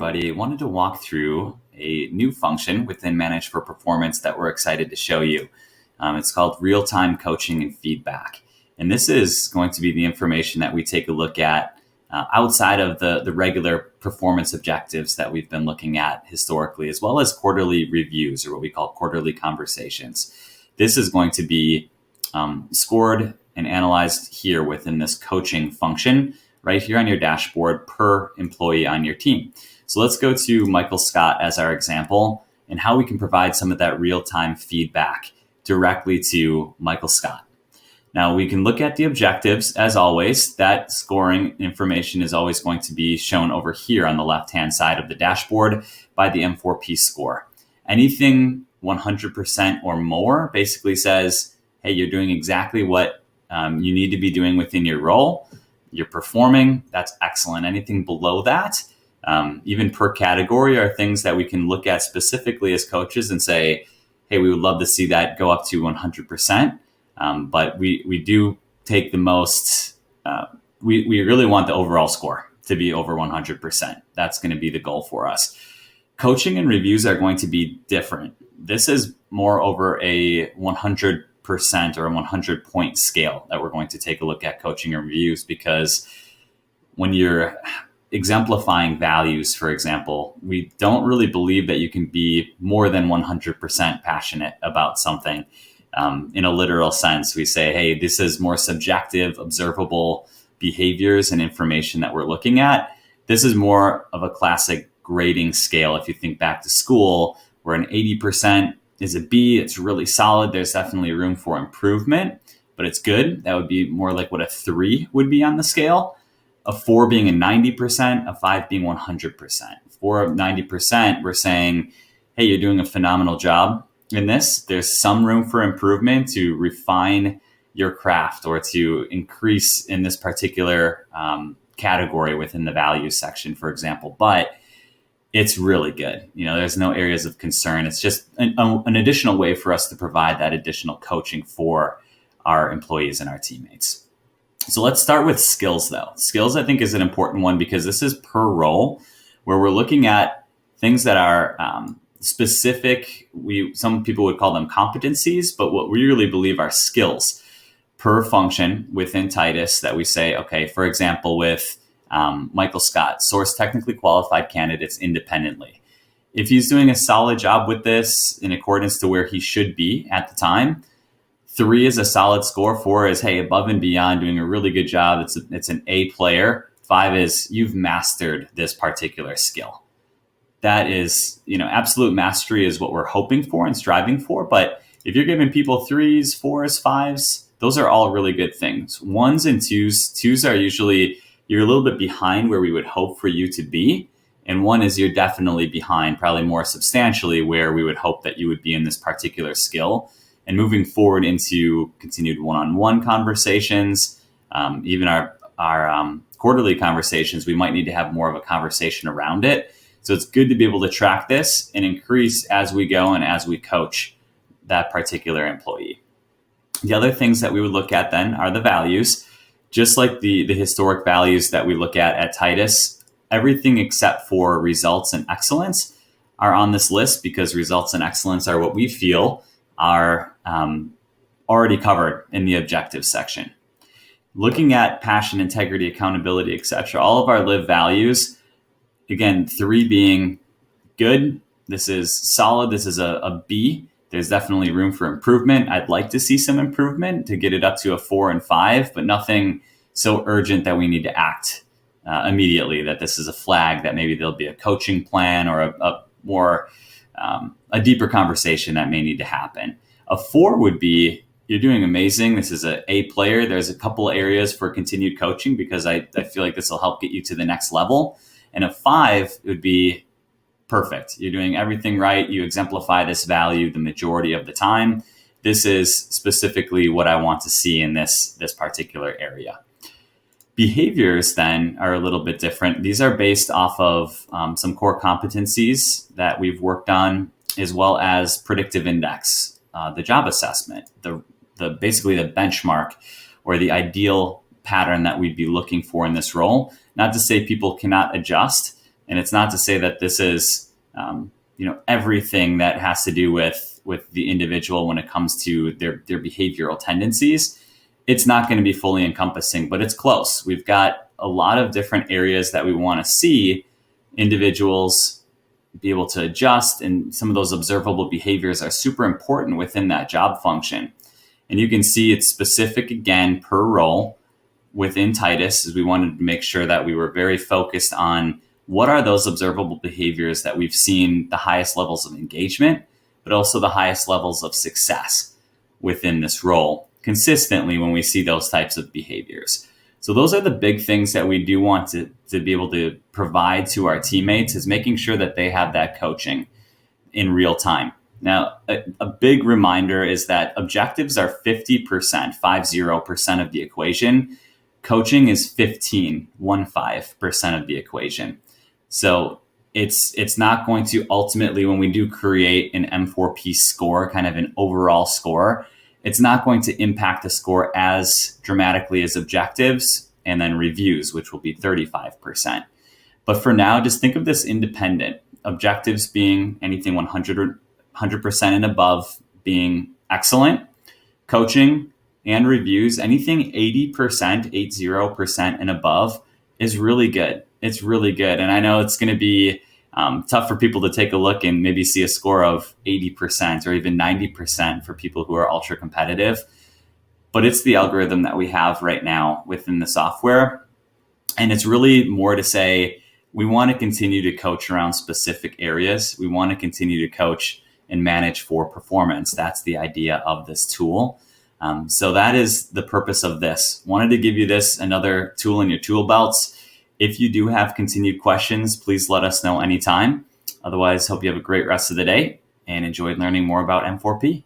everybody. I wanted to walk through a new function within Manage for Performance that we're excited to show you. It's called Real-Time Coaching and Feedback. And this is going to be the information that we take a look at outside of the regular performance objectives that we've been looking at historically, as well as quarterly reviews, or what we call quarterly conversations. This is going to be scored and analyzed here within this coaching function right here on your dashboard per employee on your team. So let's go to Michael Scott as our example and how we can provide some of that real-time feedback directly to Michael Scott. Now we can look at the objectives as always. That scoring information is always going to be shown over here on the left-hand side of the dashboard by the M4P score. Anything 100% or more basically says, hey, you're doing exactly what you need to be doing within your role. You're performing, that's excellent. Anything below that, even per category, are things that we can look at specifically as coaches and say, hey, we would love to see that go up to 100%. But we do take the most, we really want the overall score to be over 100%. That's going to be the goal for us. Coaching and reviews are going to be different. This is more over a 100% or a 100-point scale that we're going to take a look at coaching and reviews, because when you're exemplifying values, for example, we don't really believe that you can be more than 100% passionate about something. In a literal sense, we say, hey, this is more subjective, observable behaviors and information that we're looking at. This is more of a classic grading scale. If you think back to school, where an 80% is a B, it's really solid. There's definitely room for improvement, but it's good. That would be more like what a 3 would be on the scale. A 4 being a 90%, a 5 being 100%. For 90%, we're saying, hey, you're doing a phenomenal job in this. There's some room for improvement to refine your craft or to increase in this particular category within the values section, for example. But it's really good. There's no areas of concern. It's just an additional way for us to provide that additional coaching for our employees and our teammates. So let's start with skills, though. Skills, I think, is an important one because this is per role, where we're looking at things that are specific. Some people would call them competencies, but what we really believe are skills per function within Titus that we say, okay, for example, with Michael Scott, source technically qualified candidates independently. If he's doing a solid job with this in accordance to where he should be at the time, 3 is a solid score. 4 is, hey, above and beyond, doing a really good job. It's an A player. 5 is, you've mastered this particular skill. That is, absolute mastery is what we're hoping for and striving for. But if you're giving people 3s, 4s, 5s, those are all really good things. 1s and 2s. 2s are usually, you're a little bit behind where we would hope for you to be. And 1 is you're definitely behind, probably more substantially, where we would hope that you would be in this particular skill. And moving forward into continued one-on-one conversations, even our quarterly conversations, we might need to have more of a conversation around it. So it's good to be able to track this and increase as we go and as we coach that particular employee. The other things that we would look at then are the values. Just like the historic values that we look at Titus, everything except for results and excellence are on this list, because results and excellence are what we feel are already covered in the objectives section. Looking at passion, integrity, accountability, etc., all of our live values, again, 3 being good. This is solid. This is a B. There's definitely room for improvement. I'd like to see some improvement to get it up to a 4 and 5, but nothing so urgent that we need to act immediately, that this is a flag that maybe there'll be a coaching plan or a deeper conversation that may need to happen. A 4 would be, you're doing amazing. This is a A player. There's a couple areas for continued coaching because I feel like this will help get you to the next level. And a 5 would be perfect. You're doing everything right. You exemplify this value the majority of the time. This is specifically what I want to see in this particular area. Behaviors then are a little bit different. These are based off of some core competencies that we've worked on, as well as predictive index, the job assessment, basically the benchmark or the ideal pattern that we'd be looking for in this role. Not to say people cannot adjust, And it's not to say that this is, everything that has to do with the individual when it comes to their behavioral tendencies. It's not going to be fully encompassing, but it's close. We've got a lot of different areas that we want to see individuals be able to adjust, and some of those observable behaviors are super important within that job function. And you can see it's specific again per role within Titus, as we wanted to make sure that we were very focused on what are those observable behaviors that we've seen the highest levels of engagement, but also the highest levels of success within this role consistently when we see those types of behaviors. So those are the big things that we do want to be able to provide to our teammates, is making sure that they have that coaching in real time. Now, a big reminder is that objectives are 50%, 50% of the equation. Coaching is 15% of the equation. So it's not going to ultimately, when we do create an M4P score, kind of an overall score, it's not going to impact the score as dramatically as objectives and then reviews, which will be 35%. But for now, just think of this independent. Objectives being anything 100% and above being excellent. Coaching and reviews, anything 80% and above is really good. It's really good. And I know it's going to be tough for people to take a look and maybe see a score of 80% or even 90% for people who are ultra competitive. But it's the algorithm that we have right now within the software. And it's really more to say, we want to continue to coach around specific areas. We want to continue to coach and manage for performance. That's the idea of this tool. So that is the purpose of this. Wanted to give you this, another tool in your tool belts. If you do have continued questions, please let us know anytime. Otherwise, hope you have a great rest of the day and enjoyed learning more about M4P.